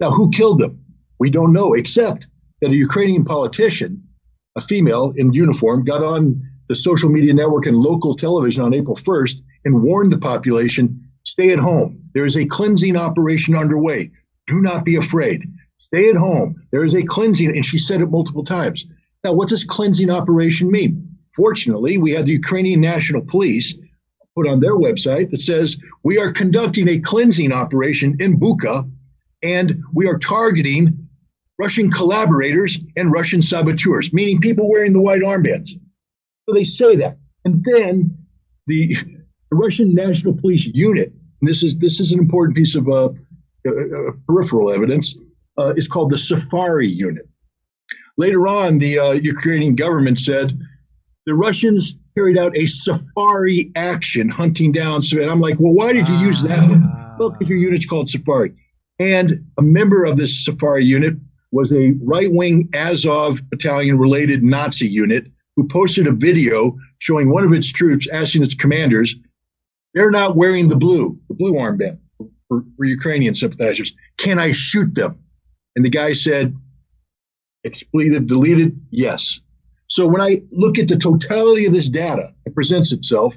Now, who killed them? We don't know, except that a Ukrainian politician, a female in uniform, got on the social media network and local television on April 1st and warned the population, stay at home. There is a cleansing operation underway. Do not be afraid. Stay at home. There is a cleansing, and she said it multiple times. Now, what does cleansing operation mean? Fortunately, we had the Ukrainian National Police put on their website that says, we are conducting a cleansing operation in Bucha, and we are targeting Russian collaborators and Russian saboteurs, meaning people wearing the white armbands. So they say that. And then the Russian National Police unit, and this is an important piece of peripheral evidence, is called the Safari unit. Later on, the Ukrainian government said the Russians carried out a safari action hunting down. And I'm like, well, why did you use that one? Well, because your unit's called Safari. And a member of this Safari unit was a right-wing Azov battalion-related Nazi unit who posted a video showing one of its troops asking its commanders, they're not wearing the blue armband for Ukrainian sympathizers. Can I shoot them? And the guy said, expletive deleted, yes. So when I look at the totality of this data that presents itself,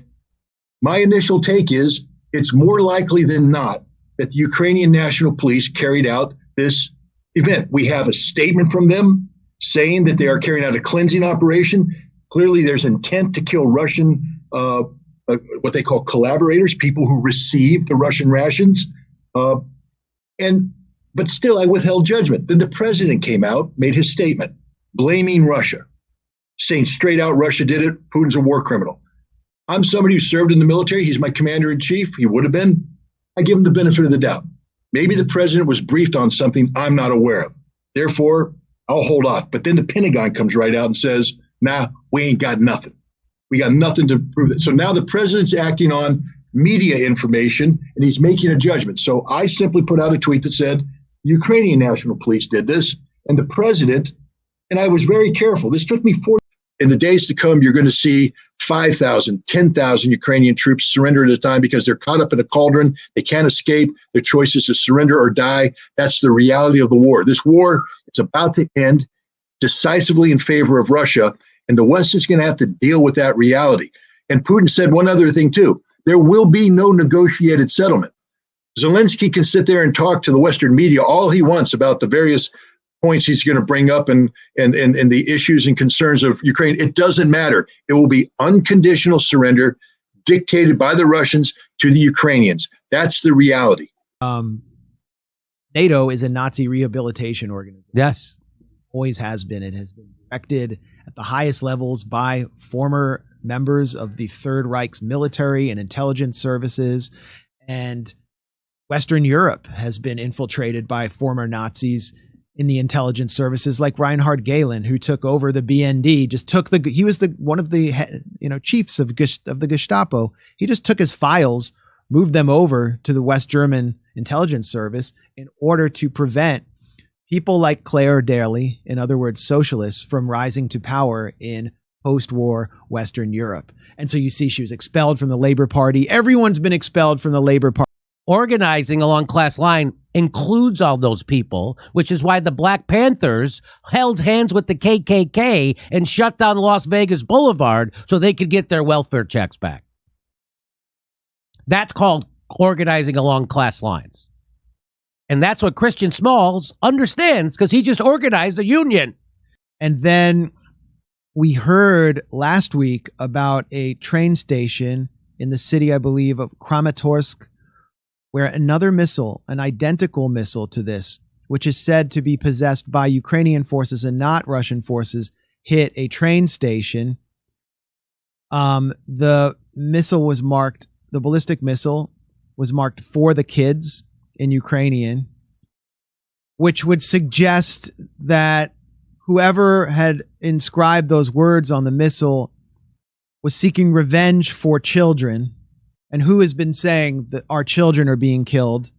my initial take is it's more likely than not that the Ukrainian National Police carried out this event. We have a statement from them saying that they are carrying out a cleansing operation. Clearly, there's intent to kill Russian, what they call collaborators, people who receive the Russian rations. But still, I withheld judgment. Then the president came out, made his statement, blaming Russia, saying straight out Russia did it. Putin's a war criminal. I'm somebody who served in the military. He's my commander in chief. He would have been. I give him the benefit of the doubt. Maybe the president was briefed on something I'm not aware of. Therefore, I'll hold off. But then the Pentagon comes right out and says, nah, we ain't got nothing. We got nothing to prove it. So now the president's acting on media information and he's making a judgment. So I simply put out a tweet that said, Ukrainian National Police did this, and the president, and I was very careful. This took me 4 in the days to come, you're going to see 5,000, 10,000 Ukrainian troops surrender at a time because they're caught up in a cauldron. They can't escape. Their choice is to surrender or die. That's the reality of the war. This war, it's about to end decisively in favor of Russia, and the West is going to have to deal with that reality. And Putin said one other thing, too. There will be no negotiated settlement. Zelensky can sit there and talk to the Western media all he wants about the various points he's going to bring up and the issues and concerns of Ukraine. It doesn't matter. It will be unconditional surrender dictated by the Russians to the Ukrainians. That's the reality. NATO is a Nazi rehabilitation organization. Yes. Always has been. It has been directed at the highest levels by former members of the Third Reich's military and intelligence services. And Western Europe has been infiltrated by former Nazis in the intelligence services, like Reinhard Gehlen, who took over the BND. He was one of the chiefs of the Gestapo. He just took his files, moved them over to the West German intelligence service in order to prevent people like Claire Daly, in other words, socialists, from rising to power in post-war Western Europe. And so you see she was expelled from the Labour Party. Everyone's been expelled from the Labour Party. Organizing along class line includes all those people, which is why the Black Panthers held hands with the KKK and shut down Las Vegas Boulevard so they could get their welfare checks back. That's called organizing along class lines. And that's what Christian Smalls understands because he just organized a union. And then we heard last week about a train station in the city, I believe, of Kramatorsk, where another missile, an identical missile to this, which is said to be possessed by Ukrainian forces and not Russian forces, hit a train station. The missile was marked, the ballistic missile was marked for the kids in Ukrainian, which would suggest that whoever had inscribed those words on the missile was seeking revenge for children. And who has been saying that our children are being killed?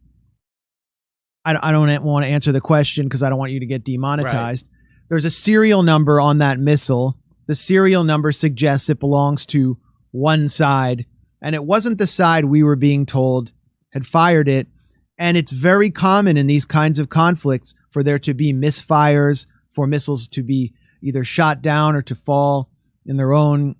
I don't want to answer the question because I don't want you to get demonetized. Right. There's a serial number on that missile. The serial number suggests it belongs to one side. And it wasn't the side we were being told had fired it. And it's very common in these kinds of conflicts for there to be misfires, for missiles to be either shot down or to fall in their own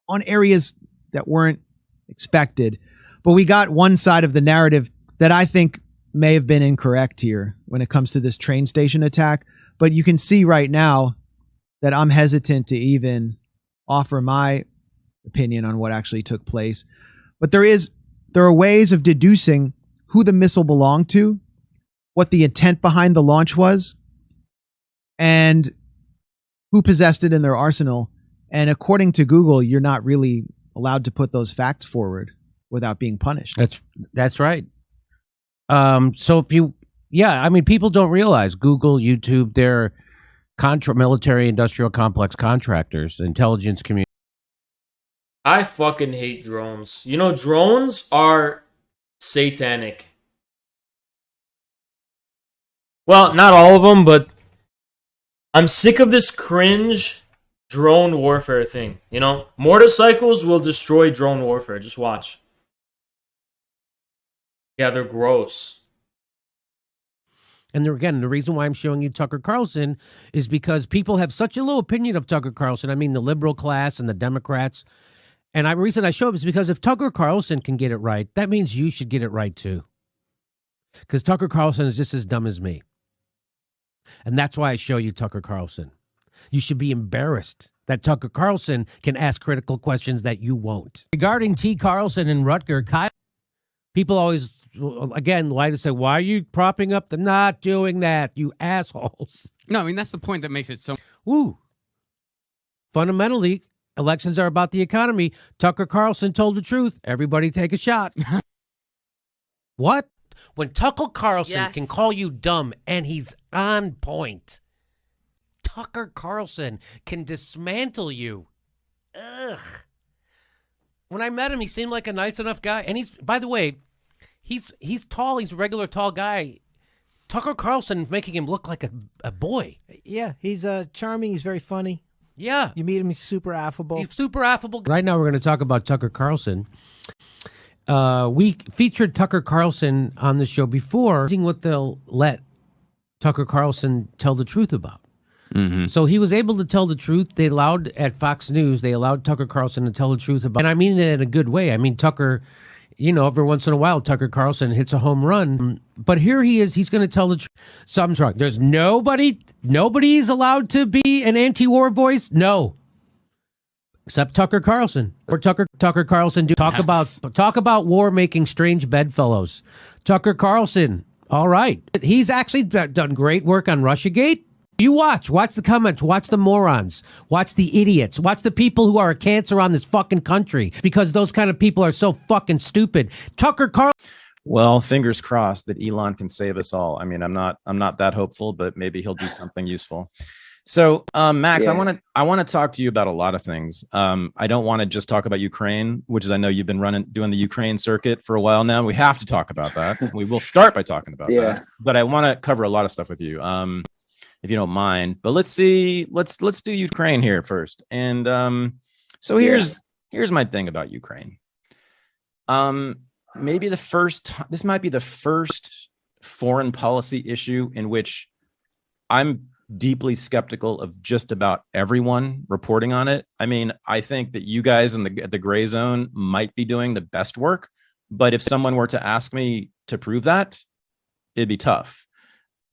on areas that weren't expected. But we got one side of the narrative that I think may have been incorrect here when it comes to this train station attack. But you can see right now that I'm hesitant to even offer my opinion on what actually took place. But there are ways of deducing who the missile belonged to, what the intent behind the launch was, and who possessed it in their arsenal. And according to Google, you're not really allowed to put those facts forward without being punished. That's right. So if you, I mean, people don't realize Google, YouTube, they're military industrial complex contractors, intelligence community. I fucking hate drones. You know, drones are satanic. Well, not all of them, but I'm sick of this cringe drone warfare thing. You know, motorcycles will destroy drone warfare. Just watch. Yeah, they're gross. And again, the reason why I'm showing you Tucker Carlson is because people have such a low opinion of Tucker Carlson. I mean, the liberal class and the Democrats. And the reason I show up is because if Tucker Carlson can get it right, that means you should get it right too. Because Tucker Carlson is just as dumb as me. And that's why I show you Tucker Carlson. You should be embarrassed that Tucker Carlson can ask critical questions that you won't. Regarding T. Carlson and Rutger, people always, again, like to say, why are you propping up the not doing that, you assholes? No, I mean, that's the point that makes it so... Woo. Fundamentally, elections are about the economy. Tucker Carlson told the truth. Everybody take a shot. What? When Tucker Carlson can call you dumb and he's on point. Tucker Carlson can dismantle you. Ugh. When I met him, he seemed like a nice enough guy. And he's, by the way, he's tall. He's a regular tall guy. Tucker Carlson making him look like a boy. Yeah, he's charming. He's very funny. Yeah. You meet him, he's super affable. He's super affable. Right now, we're going to talk about Tucker Carlson. We featured Tucker Carlson on the show before, seeing what they'll let Tucker Carlson tell the truth about. Mm-hmm. So he was able to tell the truth. They allowed, at Fox News, they allowed Tucker Carlson to tell the truth about, and I mean it in a good way. I mean, Tucker, you know, every once in a while, Tucker Carlson hits a home run. But here he is, he's going to tell the truth. Something's wrong. There's nobody's allowed to be an anti-war voice? No. Except Tucker Carlson. Or Tucker Carlson talk about war making strange bedfellows. Tucker Carlson, all right. He's actually done great work on Russiagate. You watch the comments, watch the morons, watch the idiots, watch the people who are a cancer on this fucking country, because those kind of people are so fucking stupid. Tucker Carlson. Well, fingers crossed that Elon can save us all. I mean, I'm not that hopeful, but maybe he'll do something useful. So, Max, yeah. I want to talk to you about a lot of things. I don't want to just talk about Ukraine, which is, I know you've been doing the Ukraine circuit for a while now. We have to talk about that. We will start by talking about that. But I want to cover a lot of stuff with you, if you don't mind. But let's do Ukraine here first. And so here's my thing about Ukraine. This might be the first foreign policy issue in which I'm deeply skeptical of just about everyone reporting on it. I mean, I think that you guys in the gray zone might be doing the best work, but if someone were to ask me to prove that, it'd be tough.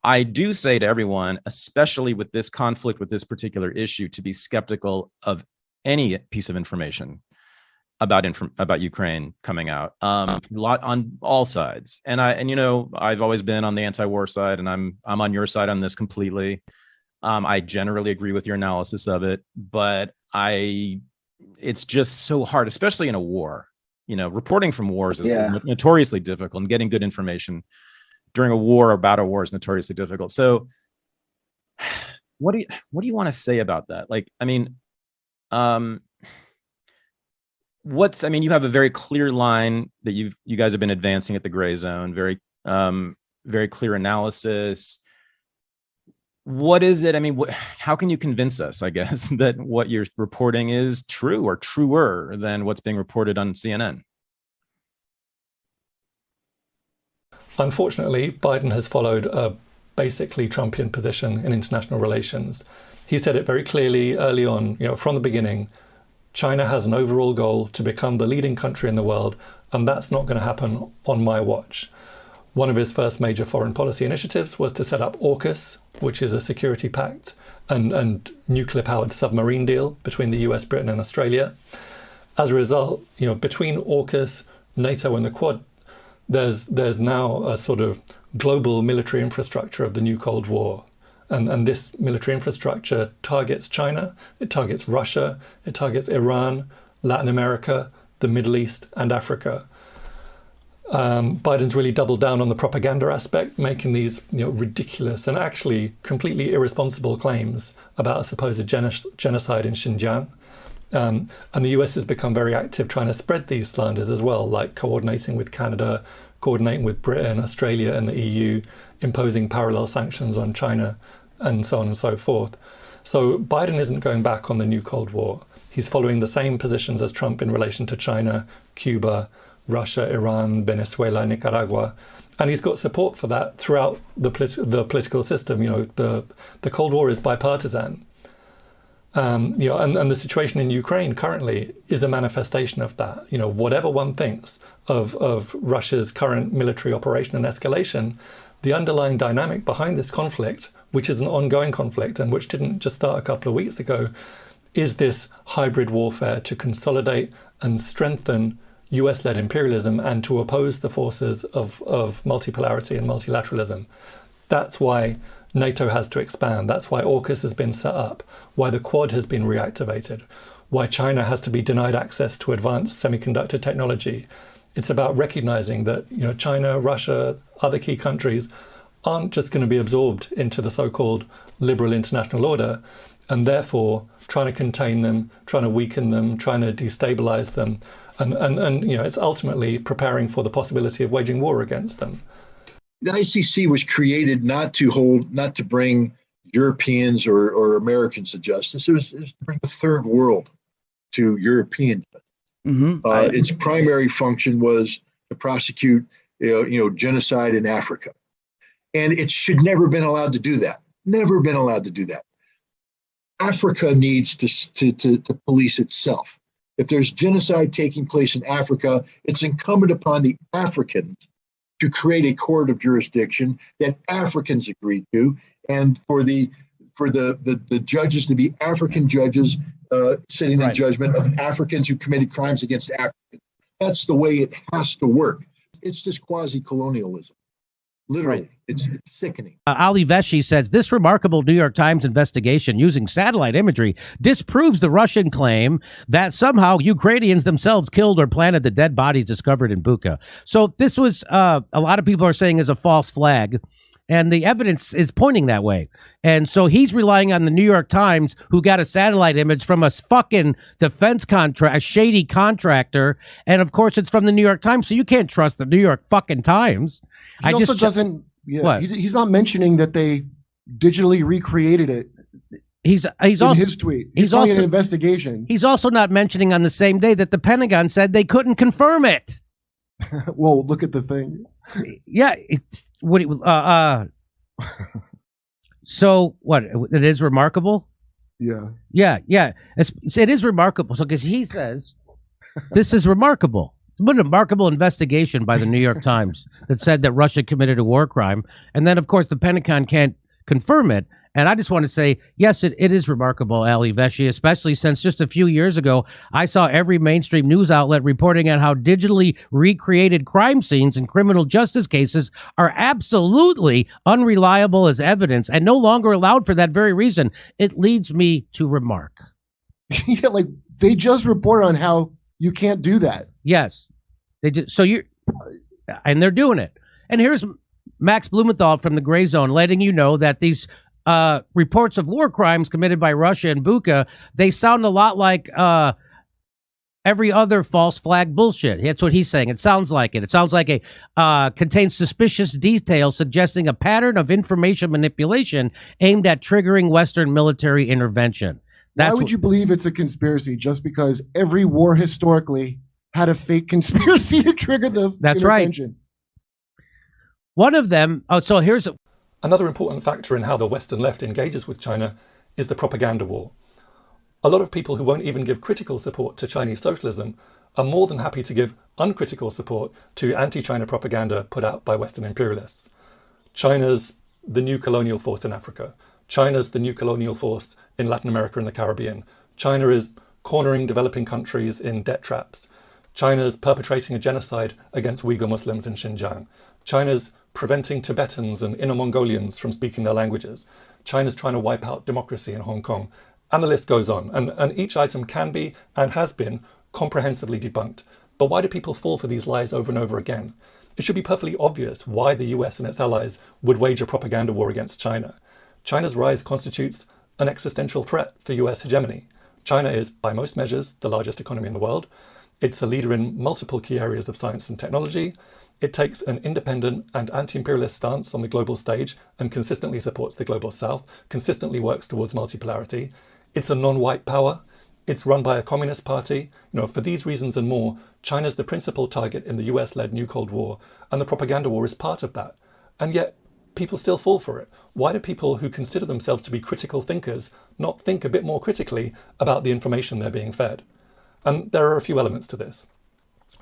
I do say to everyone, especially with this conflict, with this particular issue, to be skeptical of any piece of information about Ukraine coming out, a lot on all sides. And you know, I've always been on the anti-war side, and I'm on your side on this completely. I generally agree with your analysis of it, but it's just so hard, especially in a war. You know, reporting from wars is notoriously difficult, and getting good information during a war or about a war is notoriously difficult. So what do you want to say about that? Like, I mean, you have a very clear line that you guys have been advancing at the gray zone, very clear analysis. What is it? I mean, how can you convince us, I guess, that what you're reporting is true or truer than what's being reported on CNN? Unfortunately, Biden has followed a basically Trumpian position in international relations. He said it very clearly early on, from the beginning. China has an overall goal to become the leading country in the world, and that's not going to happen on my watch. One of his first major foreign policy initiatives was to set up AUKUS, which is a security pact and nuclear-powered submarine deal between the US, Britain, and Australia. As a result, between AUKUS, NATO, and the Quad, there's now a sort of global military infrastructure of the new Cold War. And this military infrastructure targets China, it targets Russia, it targets Iran, Latin America, the Middle East, and Africa. Biden's really doubled down on the propaganda aspect, making these ridiculous and actually completely irresponsible claims about a supposed genocide in Xinjiang. And the US has become very active trying to spread these slanders as well, like coordinating with Canada, coordinating with Britain, Australia, and the EU, imposing parallel sanctions on China, and so on and so forth. So Biden isn't going back on the new Cold War. He's following the same positions as Trump in relation to China, Cuba, Russia, Iran, Venezuela, Nicaragua. And he's got support for that throughout the political system. The Cold War is bipartisan. And the situation in Ukraine currently is a manifestation of that. Whatever one thinks of Russia's current military operation and escalation, the underlying dynamic behind this conflict, which is an ongoing conflict and which didn't just start a couple of weeks ago, is this hybrid warfare to consolidate and strengthen US-led imperialism and to oppose the forces of multipolarity and multilateralism. That's why NATO has to expand. That's why AUKUS has been set up, why the Quad has been reactivated, why China has to be denied access to advanced semiconductor technology. It's about recognizing that China, Russia, other key countries aren't just going to be absorbed into the so-called liberal international order, and therefore trying to contain them, trying to weaken them, trying to destabilize them, and it's ultimately preparing for the possibility of waging war against them. The ICC was created not to bring Europeans or Americans to justice. It was to bring the third world to European justice. Mm-hmm. Its primary function was to prosecute, genocide in Africa, and it should never been allowed to do that. Never been allowed to do that. Africa needs to police itself. If there's genocide taking place in Africa, it's incumbent upon the Africans to create a court of jurisdiction that Africans agree to, and for the judges to be African judges sitting in judgment of Africans who committed crimes against Africans. That's the way it has to work. It's just quasi-colonialism. Literally, it's sickening. Ali Veshi says this remarkable New York Times investigation using satellite imagery disproves the Russian claim that somehow Ukrainians themselves killed or planted the dead bodies discovered in Bucha. So this was, a lot of people are saying, is a false flag. And the evidence is pointing that way. And so he's relying on the New York Times, who got a satellite image from a fucking defense contract, a shady contractor. And of course, it's from the New York Times. So you can't trust the New York fucking Times. He also doesn't. Yeah, he's not mentioning that they digitally recreated it. He's in also his tweet. He's also an investigation. He's also not mentioning on the same day that the Pentagon said they couldn't confirm it. Well, look at the thing. Yeah, so what? It is remarkable. Yeah. It is remarkable. So because he says this is remarkable. It's been a remarkable investigation by the New York Times that said that Russia committed a war crime, and then of course the Pentagon can't confirm it. And I just want to say, yes, it is remarkable, Ali Veshi, especially since just a few years ago, I saw every mainstream news outlet reporting on how digitally recreated crime scenes and criminal justice cases are absolutely unreliable as evidence and no longer allowed for that very reason. It leads me to remark. Yeah, like they just report on how you can't do that. Yes, they did. So and they're doing it. And here's Max Blumenthal from the Gray Zone letting you know that these reports of war crimes committed by Russia and Bucha, they sound a lot like every other false flag bullshit. That's what he's saying. It sounds like it. It sounds like contains suspicious details suggesting a pattern of information manipulation aimed at triggering Western military intervention. Why would you believe it's a conspiracy just because every war historically had a fake conspiracy to trigger the intervention? Right. One of them, so here's another important factor in how the Western left engages with China is the propaganda war. A lot of people who won't even give critical support to Chinese socialism are more than happy to give uncritical support to anti-China propaganda put out by Western imperialists. China's the new colonial force in Africa. China's the new colonial force in Latin America and the Caribbean. China is cornering developing countries in debt traps. China's perpetrating a genocide against Uyghur Muslims in Xinjiang. China's preventing Tibetans and Inner Mongolians from speaking their languages. China's trying to wipe out democracy in Hong Kong. And the list goes on. And each item can be and has been comprehensively debunked. But why do people fall for these lies over and over again? It should be perfectly obvious why the US and its allies would wage a propaganda war against China. China's rise constitutes an existential threat for US hegemony. China is, by most measures, the largest economy in the world. It's a leader in multiple key areas of science and technology. It takes an independent and anti-imperialist stance on the global stage and consistently supports the global south, consistently works towards multipolarity. It's a non-white power. It's run by a communist party. For these reasons and more, China's the principal target in the US-led new Cold War, and the propaganda war is part of that. And yet, people still fall for it. Why do people who consider themselves to be critical thinkers not think a bit more critically about the information they're being fed? And there are a few elements to this.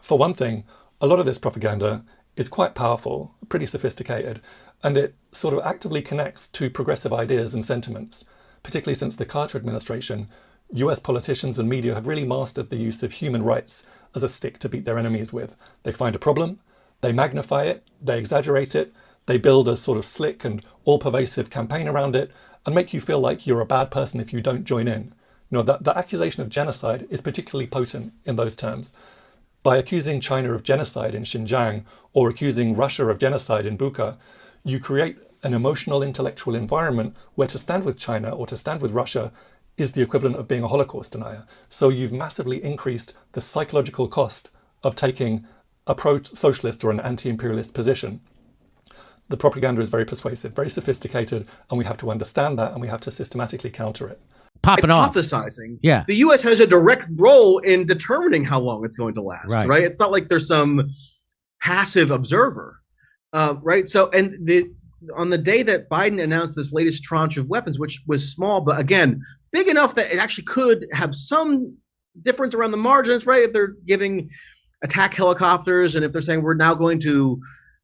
For one thing, a lot of this propaganda is quite powerful, pretty sophisticated, and it sort of actively connects to progressive ideas and sentiments. Particularly since the Carter administration, US politicians and media have really mastered the use of human rights as a stick to beat their enemies with. They find a problem, they magnify it, they exaggerate it, they build a sort of slick and all-pervasive campaign around it and make you feel like you're a bad person if you don't join in. The accusation of genocide is particularly potent in those terms. By accusing China of genocide in Xinjiang or accusing Russia of genocide in Bucha, you create an emotional, intellectual environment where to stand with China or to stand with Russia is the equivalent of being a Holocaust denier. So you've massively increased the psychological cost of taking a pro-socialist or an anti-imperialist position. The propaganda is very persuasive, very sophisticated, and we have to understand that and we have to systematically counter it. Popping off. Hypothesizing. Yeah. The U.S. has a direct role in determining how long it's going to last, right? It's not like there's some passive observer, right? So, on the day that Biden announced this latest tranche of weapons, which was small, but again, big enough that it actually could have some difference around the margins, right? If they're giving attack helicopters and if they're saying we're now going to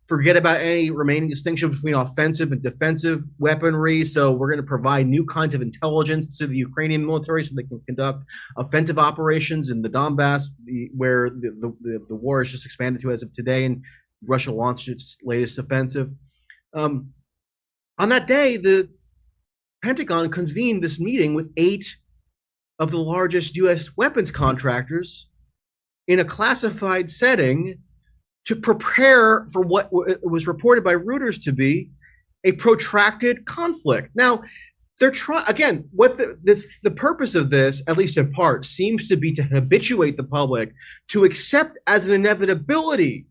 forget about any remaining distinction between offensive and defensive weaponry. So we're going to provide new kinds of intelligence to the Ukrainian military so they can conduct offensive operations in the Donbass, where the war is just expanded to as of today, and Russia launched its latest offensive. On that day, the Pentagon convened this meeting with 8 of the largest U.S. weapons contractors in a classified setting to prepare for what was reported by Reuters to be a protracted conflict. Now, they're trying again. The purpose of this, at least in part, seems to be to habituate the public to accept as an inevitability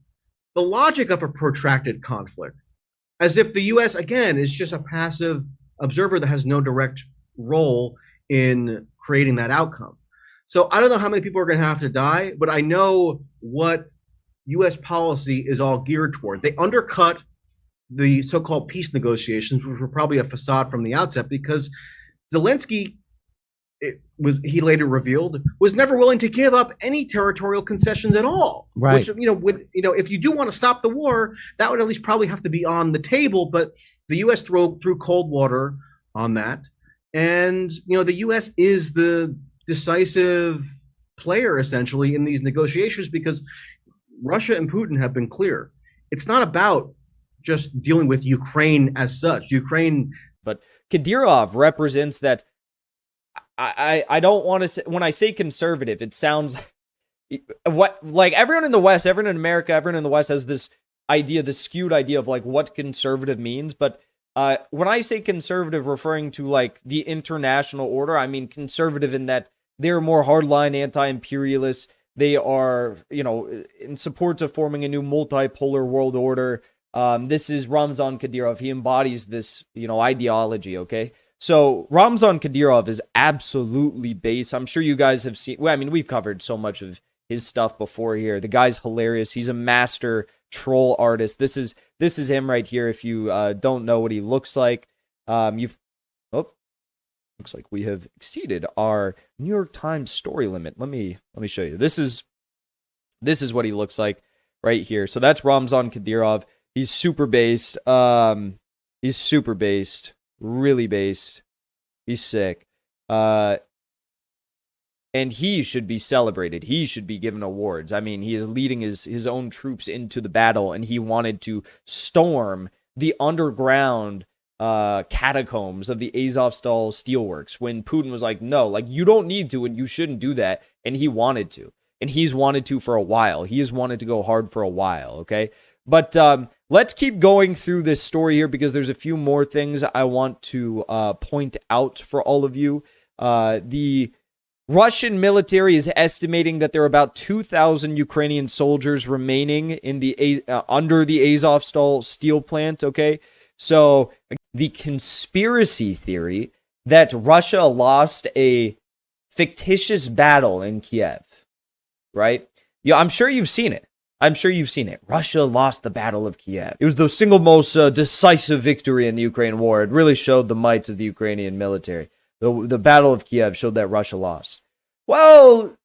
the logic of a protracted conflict, as if the U.S. again is just a passive observer that has no direct role in creating that outcome. So I don't know how many people are going to have to die, but I know what U.S. policy is all geared toward. They undercut the so-called peace negotiations, which were probably a facade from the outset, because Zelensky, he later revealed, was never willing to give up any territorial concessions at all. Right. Which, if you do want to stop the war, that would at least probably have to be on the table. But the U.S. threw cold water on that, and the U.S. is the decisive player essentially in these negotiations because Russia and Putin have been clear. It's not about just dealing with Ukraine as such. But Kadyrov represents that. I don't want to say, when I say conservative, it sounds like everyone in the West, everyone in America, everyone in the West has this idea, this skewed idea of like what conservative means. But when I say conservative, referring to like the international order, I mean conservative in that they're more hardline anti-imperialists. They are, in support of forming a new multipolar world order. This is Ramzan Kadyrov. He embodies this, ideology, okay? So Ramzan Kadyrov is absolutely base. I'm sure you guys have seen, we've covered so much of his stuff before here. The guy's hilarious. He's a master troll artist. This is This is him right here. If you don't know what he looks like, looks like we have exceeded our New York Times story limit. Let me show you. This is what he looks like right here. So that's Ramzan Kadyrov. He's super based. He's super based, really based. He's sick. And he should be celebrated. He should be given awards. I mean, he is leading his own troops into the battle, and he wanted to storm the underground catacombs of the Azovstal steelworks when Putin was like, no, like, you don't need to and you shouldn't do that. And he wanted to. And he's wanted to for a while. He has wanted to go hard for a while, okay? But let's keep going through this story here because there's a few more things I want to point out for all of you. The Russian military is estimating that there are about 2,000 Ukrainian soldiers remaining in the under the Azovstal steel plant, okay? So the conspiracy theory that Russia lost a fictitious battle in Kiev, right? Yeah, I'm sure you've seen it. Russia lost the Battle of Kiev. It was the single most decisive victory in the Ukraine war. It really showed the might of the Ukrainian military. The Battle of Kiev showed that Russia lost. Well,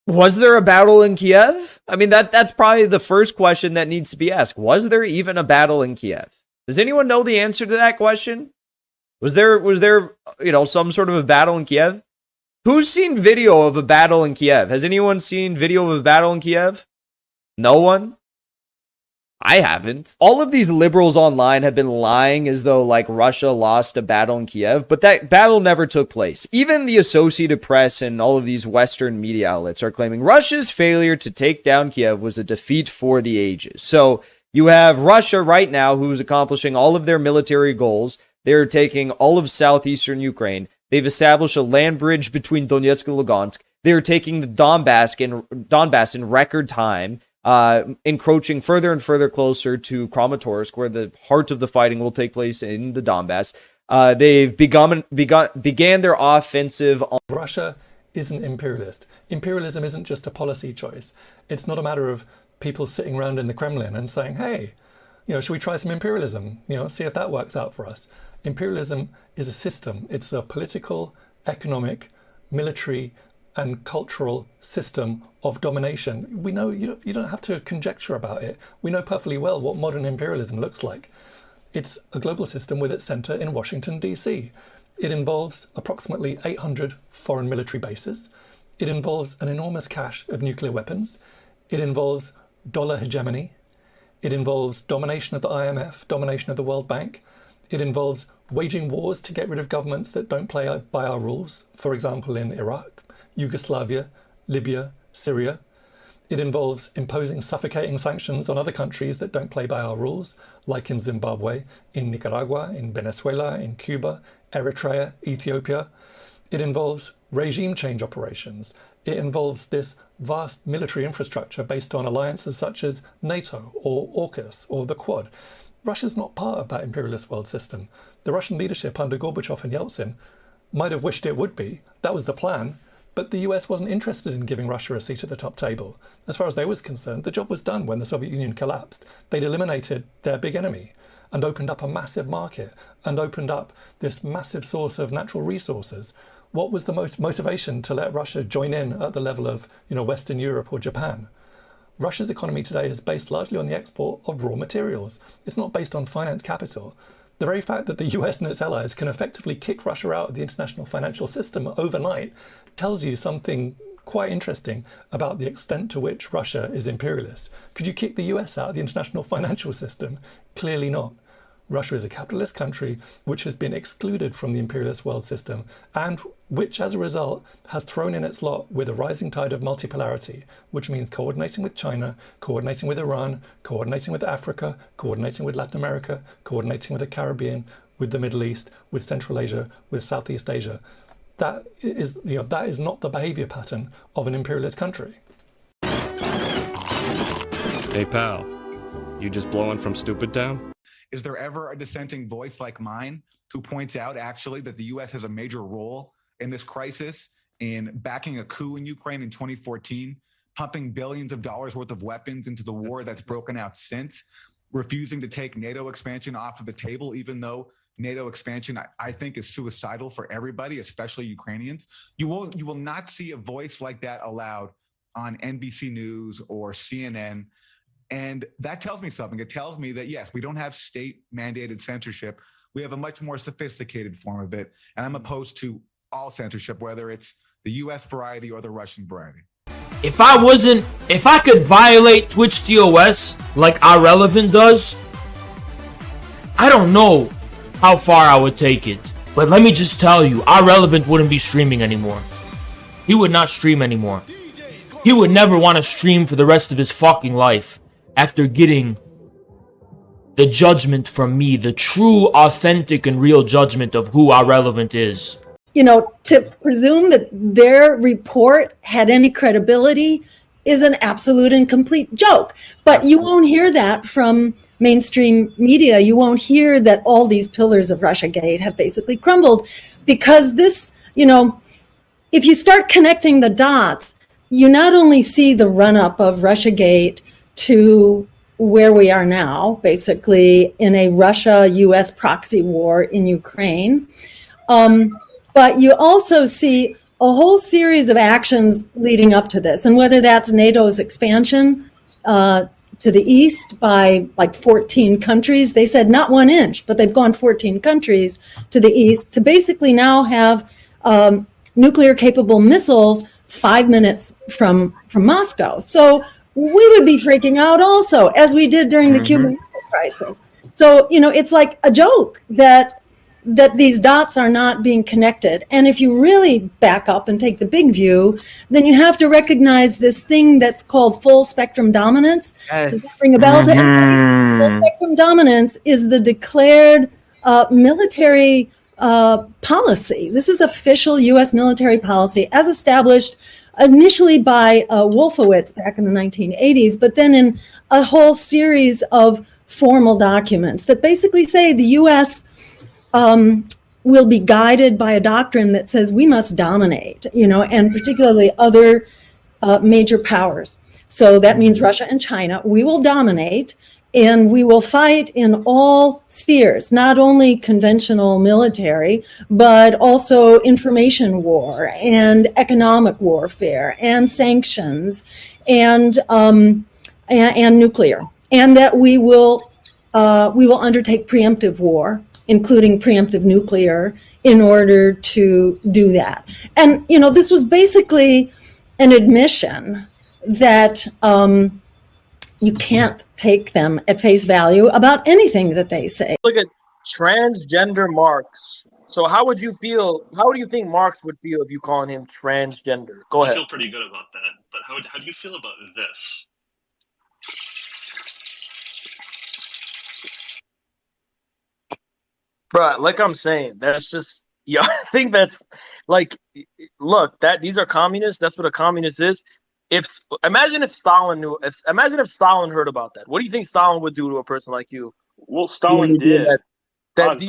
was there a battle in Kiev? I mean, that's probably the first question that needs to be asked. Was there even a battle in Kiev? Does anyone know the answer to that question? Was there some sort of a battle in Kiev? Who's seen video of a battle in Kiev? Has anyone seen video of a battle in Kiev? No one? I haven't. All of these liberals online have been lying as though like Russia lost a battle in Kiev, but that battle never took place. Even the Associated Press and all of these Western media outlets are claiming Russia's failure to take down Kiev was a defeat for the ages. So you have Russia right now who's accomplishing all of their military goals. They're taking all of southeastern Ukraine. They've established a land bridge between Donetsk and Lugansk. They're taking the Donbass in record time, encroaching further and further closer to Kramatorsk, where the heart of the fighting will take place in the Donbass. They've began their offensive on Russia isn't imperialist. Imperialism isn't just a policy choice. It's not a matter of people sitting around in the Kremlin and saying, hey, should we try some imperialism? See if that works out for us. Imperialism is a system. It's a political, economic, military, and cultural system of domination. We know you don't have to conjecture about it. We know perfectly well what modern imperialism looks like. It's a global system with its center in Washington, D.C. It involves approximately 800 foreign military bases. It involves an enormous cache of nuclear weapons. It involves dollar hegemony. It involves domination of the IMF, domination of the World Bank. It involves waging wars to get rid of governments that don't play by our rules, for example, in Iraq, Yugoslavia, Libya, Syria. It involves imposing suffocating sanctions on other countries that don't play by our rules, like in Zimbabwe, in Nicaragua, in Venezuela, in Cuba, Eritrea, Ethiopia. It involves regime change operations. It involves this vast military infrastructure based on alliances such as NATO or AUKUS or the Quad. Russia's not part of that imperialist world system. The Russian leadership under Gorbachev and Yeltsin might have wished it would be. That was the plan. But the US wasn't interested in giving Russia a seat at the top table. As far as they was concerned, the job was done when the Soviet Union collapsed. They'd eliminated their big enemy and opened up a massive market and opened up this massive source of natural resources. What was the motivation to let Russia join in at the level of Western Europe or Japan? Russia's economy today is based largely on the export of raw materials. It's not based on finance capital. The very fact that the US and its allies can effectively kick Russia out of the international financial system overnight tells you something quite interesting about the extent to which Russia is imperialist. Could you kick the US out of the international financial system? Clearly not. Russia is a capitalist country which has been excluded from the imperialist world system and which, as a result, has thrown in its lot with a rising tide of multipolarity, which means coordinating with China, coordinating with Iran, coordinating with Africa, coordinating with Latin America, coordinating with the Caribbean, with the Middle East, with Central Asia, with Southeast Asia. That is not the behavior pattern of an imperialist country. Hey pal, you just blowing from stupid town? Is there ever a dissenting voice like mine who points out actually that the U.S. has a major role in this crisis in backing a coup in Ukraine in 2014, pumping billions of dollars worth of weapons into the war that's broken out since, refusing to take NATO expansion off of the table, even though NATO expansion, I think, is suicidal for everybody, especially Ukrainians. You will not see a voice like that allowed on NBC News or CNN. And that tells me something. It tells me that, yes, we don't have state-mandated censorship. We have a much more sophisticated form of it. And I'm opposed to all censorship, whether it's the U.S. variety or the Russian variety. If I could violate Twitch TOS like Irrelevant does, I don't know how far I would take it. But let me just tell you, Irrelevant wouldn't be streaming anymore. He would not stream anymore. He would never want to stream for the rest of his fucking life after getting the judgment from me, the true, authentic, and real judgment of who Irrelevant is. You know, to presume that their report had any credibility is an absolute and complete joke. But you won't hear that from mainstream media. You won't hear that all these pillars of Russiagate have basically crumbled, because this, you know, if you start connecting the dots, you not only see the run-up of Russiagate to where we are now, basically in a Russia-US proxy war in Ukraine, but you also see a whole series of actions leading up to this. And whether that's NATO's expansion to the east by like 14 countries, they said not 1 inch, but they've gone 14 countries to the east to basically now have nuclear capable missiles 5 minutes from Moscow. So we would be freaking out also, as we did during the Cuban Missile Crisis. So, you know, it's like a joke that these dots are not being connected. And if you really back up and take the big view, then you have to recognize this thing that's called full spectrum dominance. Yes. Does that ring a bell to anybody? Full spectrum dominance is the declared military policy. This is official U.S. military policy as established initially by Wolfowitz back in the 1980s, but then in a whole series of formal documents that basically say the U.S. Will be guided by a doctrine that says we must dominate, you know, and particularly other major powers. So that means Russia and China. We will dominate, and we will fight in all spheres, not only conventional military, but also information war and economic warfare and sanctions and nuclear, and that we will undertake preemptive war, including preemptive nuclear, in order to do that. And, you know, this was basically an admission that you can't take them at face value about anything that they say. Look at transgender Marx. So how would you feel, how do you think Marx would feel if you call him transgender? Go ahead. I feel pretty good about that. But how do you feel about this? Bruh, like I'm saying, that's just, yeah, I think that's like, look, that these are communists. That's what a communist is. Imagine if Stalin heard about that. What do you think Stalin would do to a person like you? Well, Stalin did. That